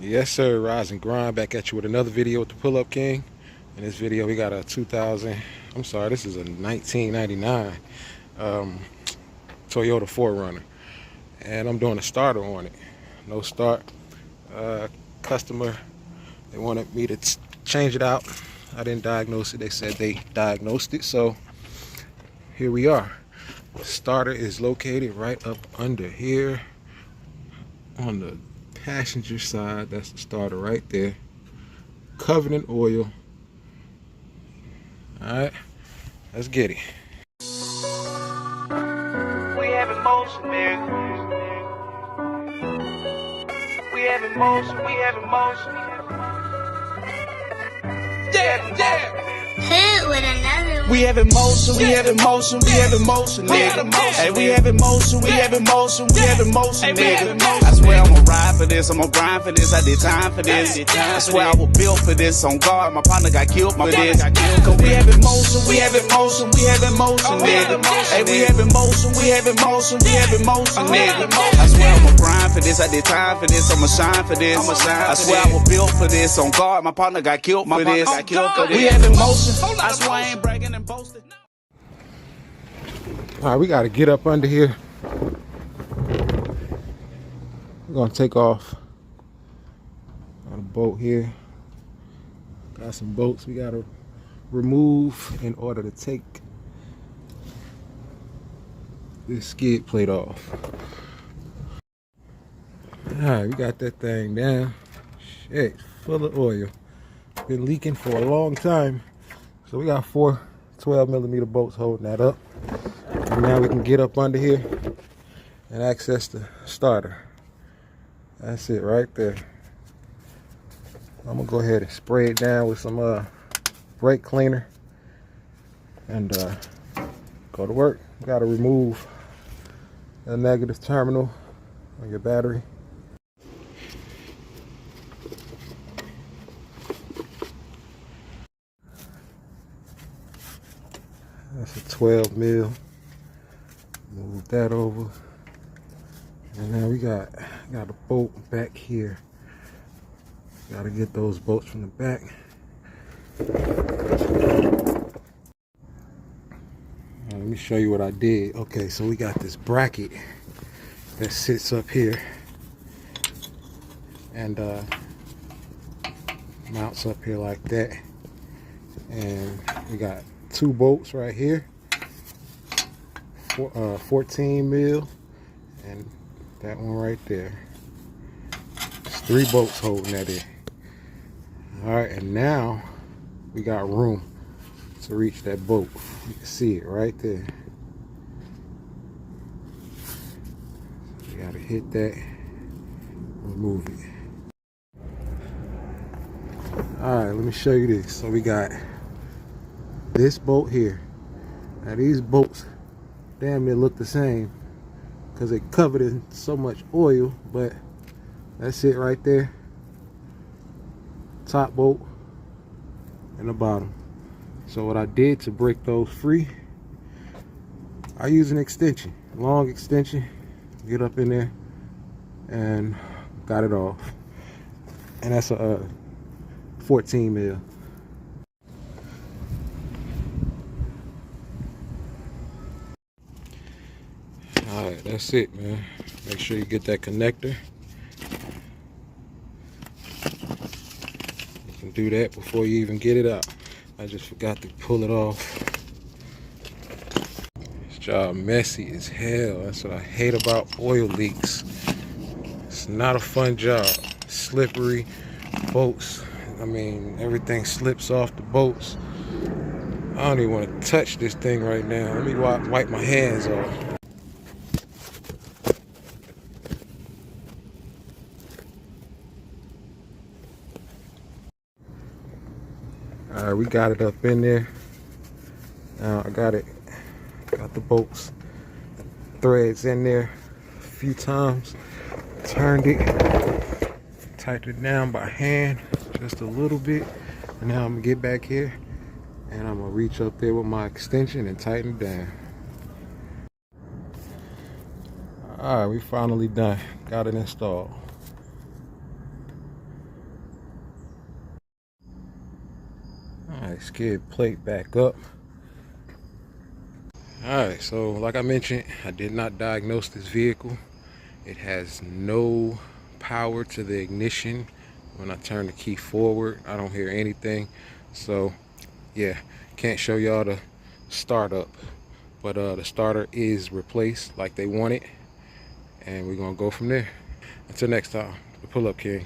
Yes sir, Rise and Grind back at you with another video with the Pull-Up King. In this video we got a this is a 1999 Toyota 4Runner, and I'm doing a starter on it. No start. Customer, they wanted me to change it out. I didn't diagnose it. They said they diagnosed it, so here we are. The starter is located right up under here on the passenger side. That's the starter right there, covered in oil. All right, let's get it. We have emotion, man. We have emotion, we have emotion. Yeah. Hit with another one. We have emotion, we have emotion, we have emotion, nigga. Hey, we have emotion, we have emotion, we have emotion, nigga. I swear I'ma ride for this, I'ma grind for this, I did time for this. I swear I was built for this, on guard, my partner got killed for this. Cause we have emotion, we have emotion, we have emotion, nigga. Hey, we have emotion, we have emotion, we have emotion, nigga. I swear I'ma grind for this, I did time for this, I'ma shine for this. I swear I was built for this, on guard, my partner got killed for this. We have emotion, I swear I ain't bragging and boasting. All right, we got to get up under here. We're gonna take off on a boat here. Got some bolts we gotta remove in order to take this skid plate off. All right, we got that thing down. Shit, full of oil. Been leaking for a long time. So we got 4 12mm bolts holding that up. And now we can get up under here and access the starter. That's it right there. I'm gonna go ahead and spray it down with some brake cleaner and go to work. You gotta remove the negative terminal on your battery. That's a 12 mil. Move that over. And now we got a bolt back here. Gotta get those bolts from the back. Now, let me show you what I did. Okay, so we got this bracket that sits up here and mounts up here like that. And we got 2 bolts right here, 14 mil, and that one right there. It's 3 bolts holding that in. All right, and now we got room to reach that bolt. You can see it right there. So you gotta hit that, remove it. All right, let me show you this. So we got this bolt here. Now these bolts damn near look the same because they covered in so much oil, but that's it right there. Top bolt and the bottom. So what I did to break those free, I use an extension, long extension, get up in there and got it off. And that's a 14 mil. Alright, that's it, man. Make sure you get that connector. You can do that before you even get it out. I just forgot to pull it off. This job messy as hell. That's what I hate about oil leaks. It's not a fun job. Slippery bolts. I mean, everything slips off the bolts. I don't even want to touch this thing right now. Let me wipe my hands off. All right, we got it up in there. Now I got the bolts, threads in there a few times. Turned it, tightened it down by hand just a little bit. And now I'm gonna get back here and I'm gonna reach up there with my extension and tighten it down. All right, we finally done. Got it installed. Alright, skid plate back up. Alright, so like I mentioned, I did not diagnose this vehicle. It has no power to the ignition. When I turn the key forward, I don't hear anything. So yeah, can't show y'all the startup, but the starter is replaced like they want it, and we're gonna go from there. Until next time, the Pull Up King.